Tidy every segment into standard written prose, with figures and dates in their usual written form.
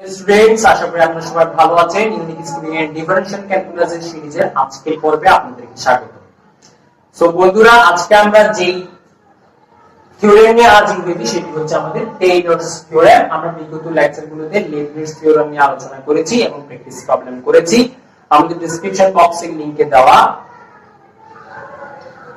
Students, আশা করি আপনারা সবাই ভালো আছেন। ইউনিক স্কুলিং এন্ড ডিফারেনশিয়াল ক্যালকুলাসের সিরিজের আজকের পর্বে আপনাদেরকে স্বাগত। সো বন্ধুরা, আজকে আমরা যেই থিওরেম নিয়ে আলোচনা করছি সেটি হচ্ছে আমাদের টেইলরস থিওরেম। আমরা বিগত লেকচারগুলোতে লেবনিজ থিওরেম নিয়ে আলোচনা করেছি এবং প্র্যাকটিস প্রবলেম করেছি। আমাদের ডেসক্রিপশন বক্সে লিংকে দেওয়া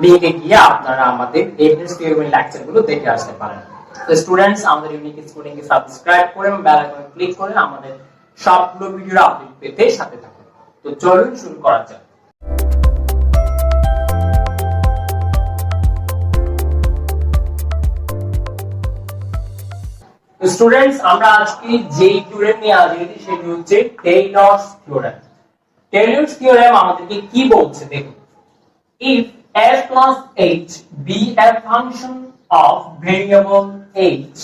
লিংকে গিয়ে আপনারা আমাদের লেবনিজ থিওরেমের লেকচারগুলো দেখে আসতে পারেন। তো স্টুডেন্টস, আমাদের ইউনিক স্কুলিং কে সাবস্ক্রাইব করে বেল আইকনে ক্লিক করে আমাদের সবগুলো ভিডিওর আপডেট পেতে সাথে থাকুন। তো চলুন শুরু করা যাক। তো স্টুডেন্টস, আমরা আজকে যেই থিওরেম নিয়ে আলোচনা করছি সেটি হচ্ছে টেইলরস থিওরেম। টেইলরস থিওরেম আমাদেরকে কি বলছে দেখুন। If a plus h be a function of variable h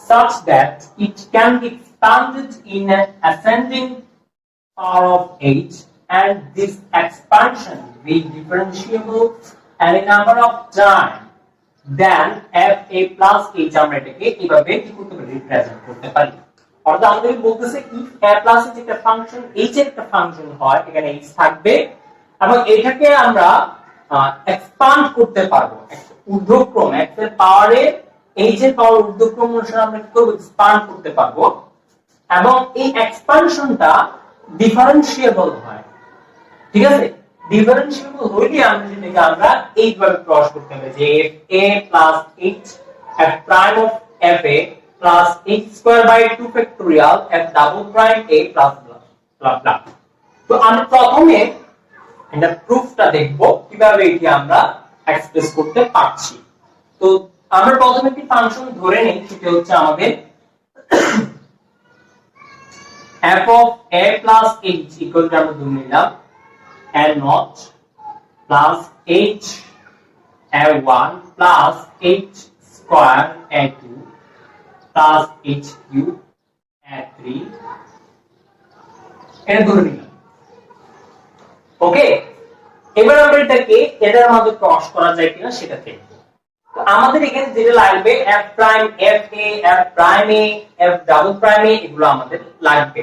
such that it can be expanded in an ascending power of h and this expansion be differentiable any number of time, then f a plus h আমরা এটাকে কিভাবে কি করতে পারি, represent করতে পারি। অর্থাৎ আমাদের বলতেছে if a plus h একটা ফাংশন, h এর একটা ফাংশন হয়, এখানে h থাকবে এবং এটাকে আমরা এক্সপান্ড করতে পারবো একটা ঊর্ধ্বক্রম x এর পাওয়ারে h এর পাওয়ার ঊর্ধ্বক্রম অনুসারে আমরা কি করব, এক্সপান্ড করতে পারবো এবং এই এক্সপানশনটা ডিফারেন্সিয়েবল হয়। ঠিক আছে, ডিফারেন্সিয়েবল হইলে আমরা যেটাকে আমরা এইভাবে ক্রস করতে পারি যে f a plus h f prime of f a plus h square by 2 factorial f double prime a plus blah blah। তো আমরা প্রথমে এটা প্রুফটা দেখব কিভাবে এটি আমরা এক্সপ্রেস করতে পারছি। তো আমরা প্রথমে একটি ফাংশন ধরে নেই, সেটা হচ্ছে আমাদের f of a plus h equal to আমরা ধরে নিলাম a0 plus h a1 plus h square a2 plus h cube a3 এটা ধরে নিলাম। ওকে, এবার আমরা এটাকে এটার মধ্যে ক্রস করা যায় কিনা সেটা দেখব। তো আমাদের এখানে যেটা লাগবে f prime f a f prime a f double prime a এগুলো আমাদের লাগবে।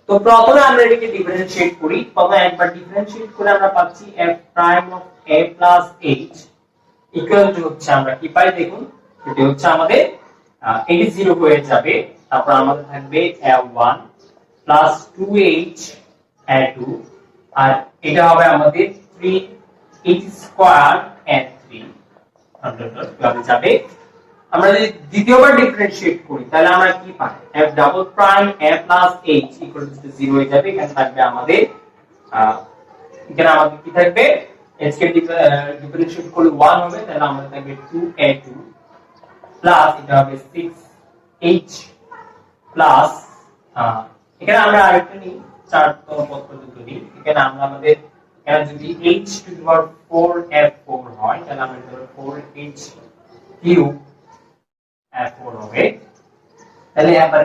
তো প্রথমে আমরা এটাকে ডিফারেন্সিয়েট করি। প্রথমে একবার ডিফারেন্সিয়েট করে আমরা পাচ্ছি f prime of a plus h equal to হচ্ছে আমরা কি পাই দেখুন, এটা হচ্ছে আমাদের এটি 0 হয়ে যাবে। তারপর আমাদের থাকবে a1 প্লাস 2h a2 আর এটা হবে আমাদের 3h স্কয়ার a3 কিভাবে যাবে। আমরা যদি দ্বিতীয়বার ডিফারেন্সিয়েট করি তাহলে আমরা কি পাই, f double prime a plus h equal to 0 হয়ে যাবে। এখানে থাকবে আমাদের কি থাকবে, h কে ডিফারেন্সিয়েট করলে 1 হবে, তাহলে আমাদের থাকবে 2a2 প্লাস এটা হবে 6h প্লাস এখানে আমরা আরেকটা নিই, 4তম পদ পর্যন্ত নিই। এখানে আমরা আমাদের এখানে যদি h to the power 4f4 হয় তাহলে আমরা ধরো 4h কিউব f4 হবে। তাহলে আবার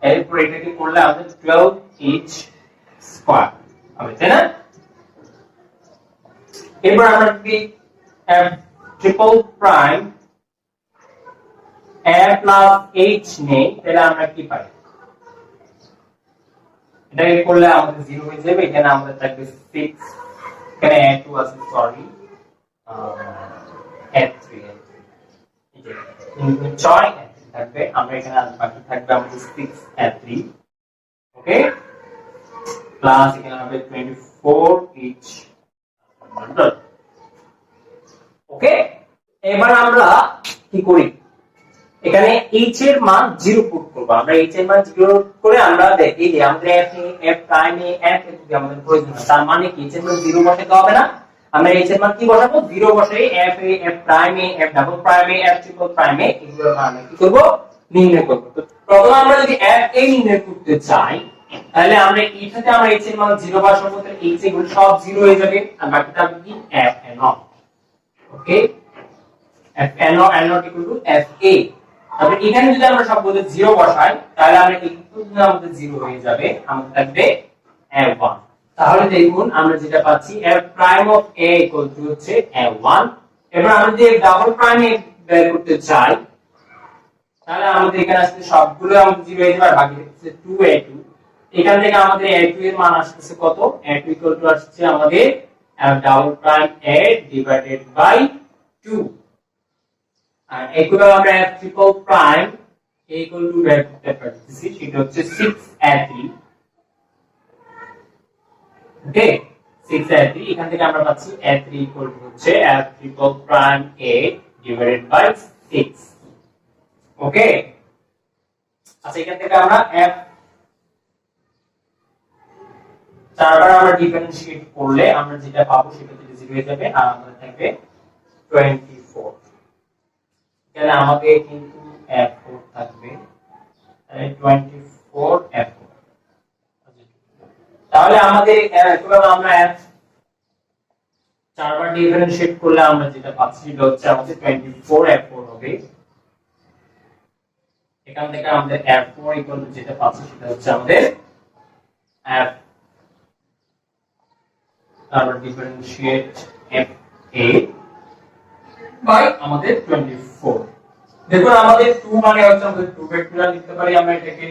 এর উপর এটাকে করলে আমাদের 12h স্কয়ার হবে, তাই না? এবার আমরা যদি f triple prime a plus h নেই তাহলে আমরা কি পাই, এটাকে করলে আমাদের 0 হয়ে যাবে। এখানে আমাদের থাকবে 6, এখানে a2 আছে, সরি a3 6 থাকবে, আমরা এখানে বাকি থাকবে আমাদের 6a3 ওকে প্লাস এখানে হবে 24h ওকে। এবার আমরা কি করি, এখানে h এর মান 0 পুট করব। আমরা h এর মান 0 করে আমরা দেখি যে আমাদের f প্রাইম a f যদি আমাদের প্রয়োজন হয়, তার মানে কি h এর মান 0 বসাতে হবে না, আমরা h এর মান কি বসাবো, 0 বসাই f a f prime a f double prime a f triple prime a এগুলোর মান কি করব, নির্ণয় করব। তো প্রথমে আমরা যদি f a নির্ণয় করতে চাই তাহলে আমরা এটাতে আমরা h এর মান 0 বসাবো, তাহলে h এগুলো সব 0 হয়ে যাবে আর বাকি থাকবে কি f a not okay f a not equal to f a। তাহলে এখানে যদি আমরা সবগুলো 0 বসাই তাহলে আমরা একটু আমাদের 0 হয়ে যাবে, আমাদের থাকবে a1। তাহলে দেখুন আমরা যেটা পাচ্ছি f prime of a equal to হচ্ছে a1। এবার আমরা যদি ডাবল প্রাইম এ বের করতে চাই তাহলে আমাদের এখানে আসলে সবগুলো আমাদের 0 হয়ে যাবে আর বাকি থাকছে 2a2 এখান থেকে আমাদের a2 এর মান আসছে কত a2 ইকুয়াল টু আসছে আমাদের f double prime a divided by 2 আর একইভাবে আমরা f triple prime a equal to বের করতে পারতেছি সেটা হচ্ছে 6a3 ওকে 6a3 এখান থেকে আমরা পাচ্ছি a3 ইকুয়াল টু হচ্ছে f triple prime a divided by 6 okay আচ্ছা এখান থেকে আমরা f চারবার আমরা ডিফারেন্সিয়েট করলে আমরা যেটা পাবো সেটা থেকে 0 হয়ে যাবে আর আমাদের থাকবে 24 তাহলে আমাদের কিন্তু f4 থাকবে তাহলে 24 f4 তাহলে আমাদের কিভাবে আমরা f চারবার ডিফারেন্সিয়েট করলে আমরা যেটা পাচ্ছি সেটা হচ্ছে আমাদের 24 f4 হবে এখান থেকে আমাদের f4 ইকুয়াল টু যেটা পাচ্ছি সেটা হচ্ছে আমাদের f তারপর ডিফারেন্সিয়েট fa বাই আমাদের 24 দেখুন আমাদের 2 মানে হচ্ছে আমাদের 2 ফ্যাক্টরিয়াল লিখতে পারি আমরা এটাকে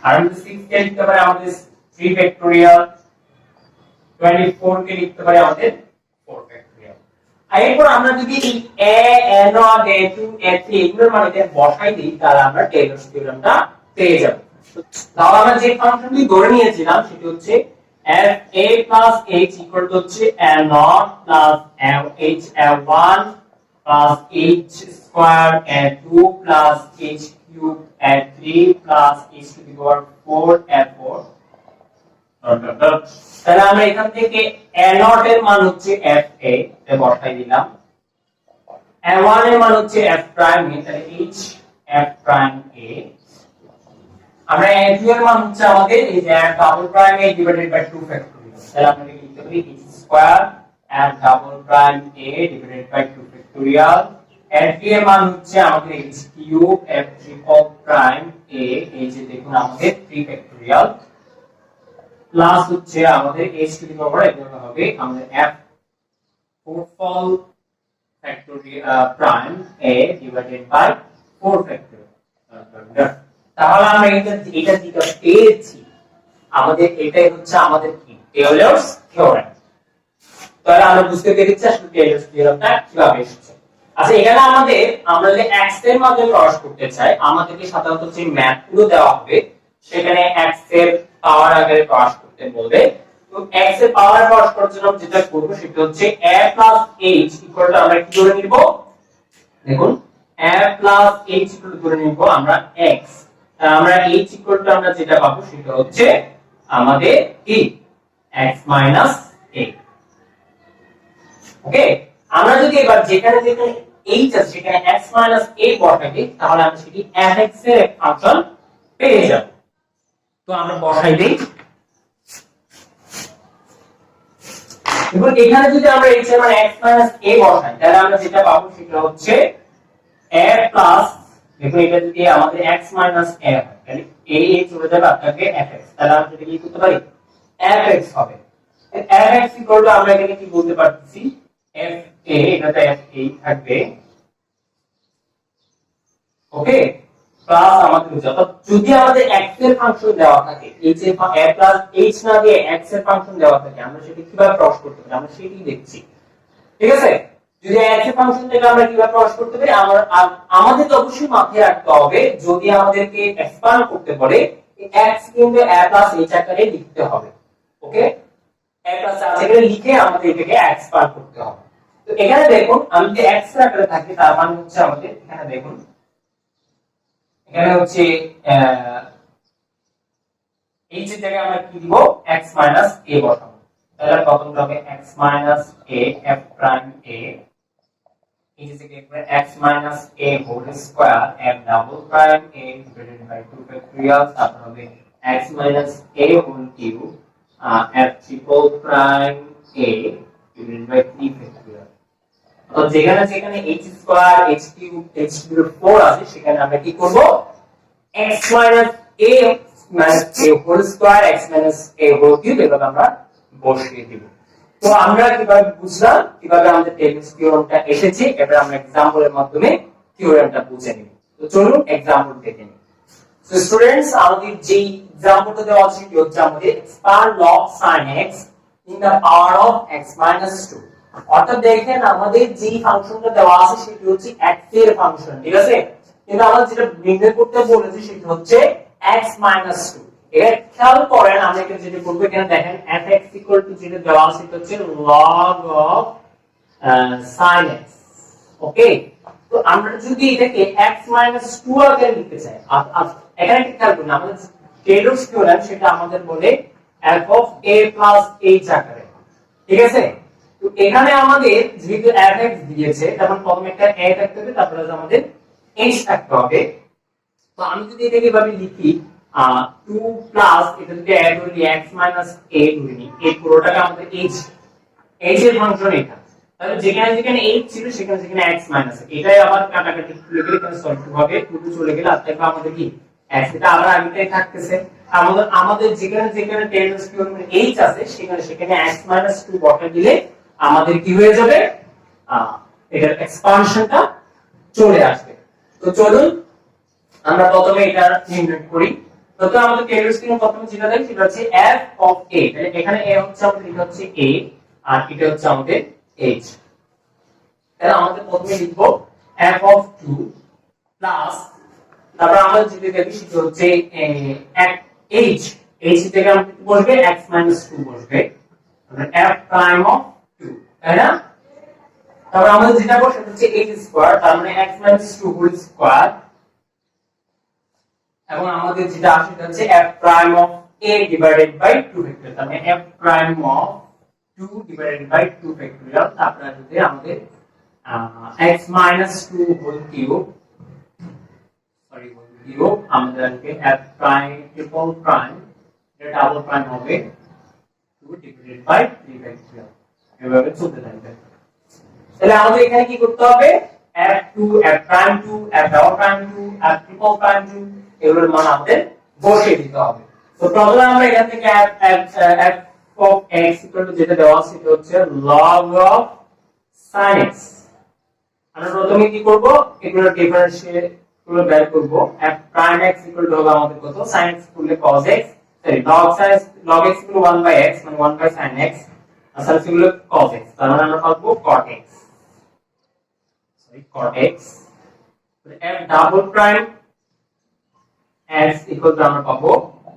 আর আমাদের 6 কে লিখতে পারি আমাদের 3 ফ্যাক্টরিয়াল 24 কে লিখতে পারি আমাদের 4 ফ্যাক্টরিয়াল এরপর আমরা যদি এই a a0 a2 a3 এগুলোর মানকে বসাই দিই তাহলে আমরা টেলরস থিওরেমটা পেয়ে যাব তাহলে আমরা যে ফাংশনটি ধরে নিয়েছিলাম সেটা হচ্ছে f a plus h equal to হচ্ছে a0 plus h a1 plus h square a2 plus h cube a3 plus h to the power 4 a4 তাহলে আমরা এখান থেকে a0 এর মান হচ্ছে fa এ বসাই দিলাম a1 এর মান হচ্ছে f prime a তাহলে h f prime a আমরা a2 এর মান হচ্ছে আমাদের এই যে f double prime a divided by 2 factorial তাহলে আমরা লিখতে পারি h square f double prime a divided by 2 factorial f এর মান হচ্ছে আমাদের h cube f triple prime a এই যে দেখুন আমাদের 3 ফ্যাক্টরিয়াল প্লাস হচ্ছে আমাদের h টু দি পাওয়ার এভাবে হবে আমাদের f ফোরফল factorial prime a divided by 4 factorial তাহলে আমরা এটা যেটা পেয়েছি আমাদের এটাই হচ্ছে আমাদের কি টেলরস থিওরেম তাহলে আমরা বুঝতে পেরেছি আসলে টেলরস থিওরেমটা কিভাবে এসেছে আচ্ছা এখানে আমরা যদি x এর মাধ্যমে প্রকাশ করতে চাই আমাদেরকে সাধারণত যে ম্যাথগুলো দেওয়া হবে সেখানে x এর পাওয়ার আকারে প্রকাশ করতে বলবে তো x এর পাওয়ার প্রকাশ করার জন্য যেটা করব সেটা হচ্ছে a h ইকুয়াল টু আমরা কি ধরে নিব দেখুন a h ইকুয়াল টু ধরে নিব আমরা x আমরা h ইকুয়াল টু আমরা যেটা পাবো সেটা হচ্ছে আমাদের কি x a ওকে আমরা যদি এবার যেখানে যেখানে h আছে সেখানে x a বসাই দিই তাহলে আমরা সেটি fx এর ফাংশন পেয়ে যাব তো আমরা বসাই দেই এবং এখানে যদি আমরা h এর মান x a বসাই তাহলে আমরা যেটা পাবো সেটা হচ্ছে a দেখো এটা যদি আমাদের x a হয় তাহলে a চলে যাবে আপনাকে fx তাহলে আমরা এটা কি করতে পারি fx হবে fx আমরা এখানে কি বলতে পারতেছি fa এটাতে fa থাকবে ওকে প্লাস আমাদের যত যদি আমাদের x এর ফাংশন দেওয়া থাকে h এর a h না দিয়ে x এর ফাংশন দেওয়া থাকে আমরা সেটা কিভাবে প্রকাশ করতে পারি আমরা সেটাই দেখছি ঠিক আছে যদি x এর ফাংশন থেকে আমরা কিভাবে প্রকাশ করতে পারি আমাদের তো অবশ্যই মাথায় রাখতে হবে যদি আমাদেরকে এক্সপ্যান্ড করতে বলে x কিন্তু a h আকারে লিখতে হবে ওকে a h আকারে লিখে আমাদের এটাকে এক্সপ্যান্ড করতে হবে তো এখানে দেখুন আমি যদি x এর আকারে থাকি তার মানে হচ্ছে আমাদের এখানে দেখুন এখানে হচ্ছে h এর জায়গায় আমরা কি দিব x a বসাবো তাহলে প্রথমটা হবে x a f prime a is equal to x minus a whole square f double prime a divided by 2 factorial তারপর হবে x minus a whole cube f triple prime a divided by 3 factorial তো যেখানে যেখানে h square h cube h to the 4 আছে সেখানে আমরা কি করব x minus a whole square x minus a whole cube এগুলো আমরা বসিয়ে দিব তো আমরা কিভাবে বুঝলাম, কিভাবে আমাদের টেলস থিওরেমটা এসেছে, এবার আমরা এক্সাম্পলের মাধ্যমে থিওরেমটা বুঝে নিব। তো চলুন এক্সাম্পল দেখে নিই। সো স্টুডেন্টস, আমাদের যে এক্সাম্পলটা দেওয়া আছে সেটি হচ্ছে আমাদের expand log sin x in the power of x minus 2। অর্থাৎ দেখেন আমাদের যে ফাংশনটা দেওয়া আছে সেটি হচ্ছে x এর ফাংশন, ঠিক আছে, কিন্তু আমরা যেটা নির্ণয় করতে বলেছি সেটি হচ্ছে x minus 2। এটা খেয়াল করেন, আমরা এখানে যেটা করব, এখানে দেখেন fx যেটা দেওয়া আছে সেটা হচ্ছে log of sin x। ওকে, তো আমরা যদি এটাকে x minus 2 আকারে লিখতে চাই, এখানে কি খেয়াল করুন, আমাদের টেলরস থিওরেম সেটা আমাদের বলে f of a plus h আকারে, ঠিক আছে। তো এখানে আমাদের যেহেতু fx দিয়েছে, তখন প্রথমে একটা a থাকতে হবে, তারপরে আমাদের h থাকতে হবে। তো আমি যদি এটাকে এভাবে লিখি 2 প্লাস এটা যদি অ্যাড করি x minus a ধরে নিই, এই পুরোটাকে আমাদের h এর ফাংশন এটা, তাহলে যেখানে যেখানে h ছিল সেখানে সেখানে x মাইনাস, এটাই আবার কাটাকাটি খুলে গেলে এখানে সলভ হবে, 2 চলে গেলে আর থাকবে আমাদের কি x, এটা আবার আগেটাই থাকতেছে। আমাদের যেখানে যেখানে টেলস থিওরেম h আছে সেখানে সেখানে x 2 বসা দিলে আমাদের কি হয়ে যাবে, এটার এক্সপানশনটা চলে আসবে। তো চলুন আমরা প্রথমে এটা নির্ণয় করি। প্রথমে আমাদের টেলস থিওরেম প্রথমে যেটা দেয় সেটা হচ্ছে f of a, তাহলে এখানে a হচ্ছে আমাদের, এটা হচ্ছে a আর এটা হচ্ছে আমাদের h। তাহলে আমাদের প্রথমে লিখব f of 2 প্লাস, তারপর আমরা যেটা দেখি সেটা হচ্ছে h থেকে আমাদের কি বসবে x 2 বসবে, মানে f prime of 2, তাই না। তারপর আমাদের যেটা বসে সেটা হচ্ছে h স্কয়ার, তার মানে x 2 হোল স্কয়ার, এবং আমাদের যেটা আসে সেটা হচ্ছে f prime of a divided by 2 factorial, তার মানে f prime of 2 divided by 2 factorial. তারপরে যদি আমাদের x minus 2 whole cube, sorry whole cube, আমাদেরকে f prime triple prime, এটা ডাবল প্রাইম হবে 2 divided by 3 ফ্যাক্টরিয়াল, এভাবে চলতে থাকবে। তাহলে আমাদের এখানে কি করতে হবে, f2 f prime 2 f double prime 2 f triple prime 2 এগুলোর মান আমাদের বসিয়ে দিতে হবে। তো প্রথমে আমরা এখান থেকে f of x যেটা দেওয়া আছে সেটা হচ্ছে log of sin x। আমরা প্রথমে কি করব, এগুলোর ডিফারেন্সিয়েট গুলো বের করব। f prime x হবে আমাদের কত, sin x করলে cos x, sorry log x 1/x, মানে 1 by sin x, R sin x হলো cos x, তার মানে আমরা পাবো cot x, sorry cot x। f double prime x আমরা পাবো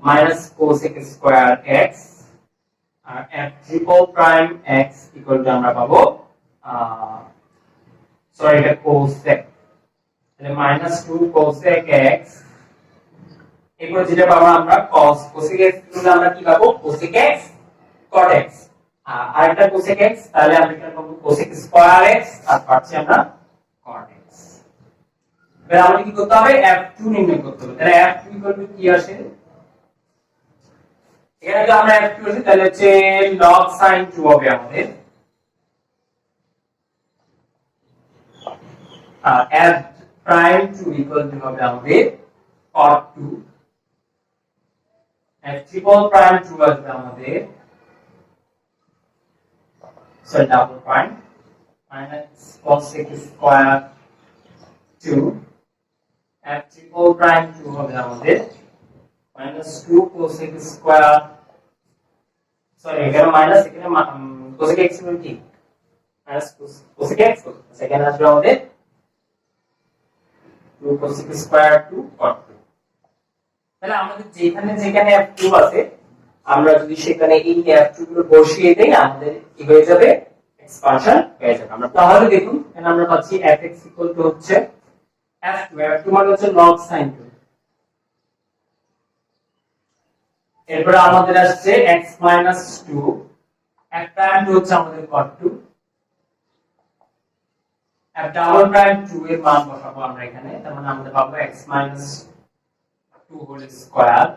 minus cos x square x, আর f triple prime x আমরা পাবো সরি এটা cosec, তাহলে -2 cosec x, এরপর যেটা পাবো আমরা cosec x আমরা কি পাবো cosec x cot x, আর একটা cosec x, তাহলে আমরা এখানে পাবো cosec square x, আর পাচ্ছি আমরা cot x। এবার আমাদের কি করতে হবে, f2 নির্ণয় করতে হবে। তাহলে f2 কি আসে, এখানে যদি আমরা f2 আসে তাহলে হচ্ছে log sin 2 হবে আমাদের, আর f prime 2 হবে আমাদের cot 2, f triple prime 2 আসবে আমাদের sorry double prime minus cosec square 2, f triple prime 2 হবে আমাদের -2 cosec square, সরি এখানে মাইনাস, এখানে cosec x কি minus cosec x, সেখানে আসবে আমাদের 2 cosec square 2 cot 2। তাহলে আমাদের যেখানে যেখানে f2 আছে আমরা যদি সেখানে এই f2 গুলো বসিয়ে দেই আমাদের কি হয়ে যাবে, এক্সপানশন হয়ে যাবে। আমরা তাহলে দেখুন এখানে আমরা পাচ্ছি fx হচ্ছে f2 মানে হচ্ছে log sin 2, এরপর আমাদের আসছে x 2, f prime 2 হচ্ছে আমাদের cot 2, f double prime 2 এর মান বসাবো আমরা এখানে, তার মানে আমাদের পাবো x 2 হোল স্কয়ার,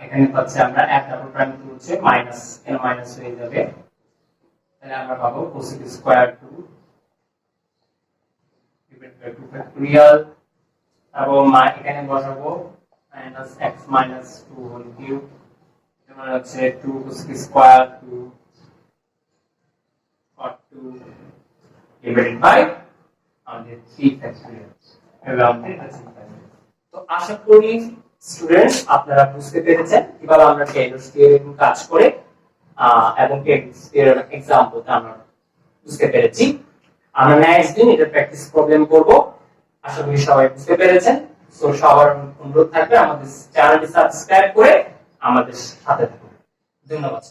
এখানে পাচ্ছি আমরা f double prime 2 হচ্ছে মাইনাস, এখানে মাইনাস হয়ে যাবে, তাহলে আমরা পাবো cosec square 2 divided by 2 factorial, এবং এখানে বসাবো minus x minus 2 whole cube, মানে হচ্ছে 2 cosec square 2 cot 2 divided by আমাদের 3 ফ্যাক্টরিয়াল। এভাবে আমাদের এটা চিন্তা করতে হবে। তো আশা করি স্টুডেন্টস আপনারা বুঝতে পেরেছেন কিভাবে আমরা টেইলরস থিওরেম কাজ করে এবং টেইলরস থিওরেম एग्जांपलটা আমরা বুঝতে পেরেছি। আমরা নেক্সট দিন এটা প্র্যাকটিস প্রবলেম করব। আশা করি সবাই বুঝতে পেরেছেন। সো সবার অনুরোধ থাকবে আমাদের চ্যানেলটি সাবস্ক্রাইব করে আমাদের সাথে থাকুন। ধন্যবাদ।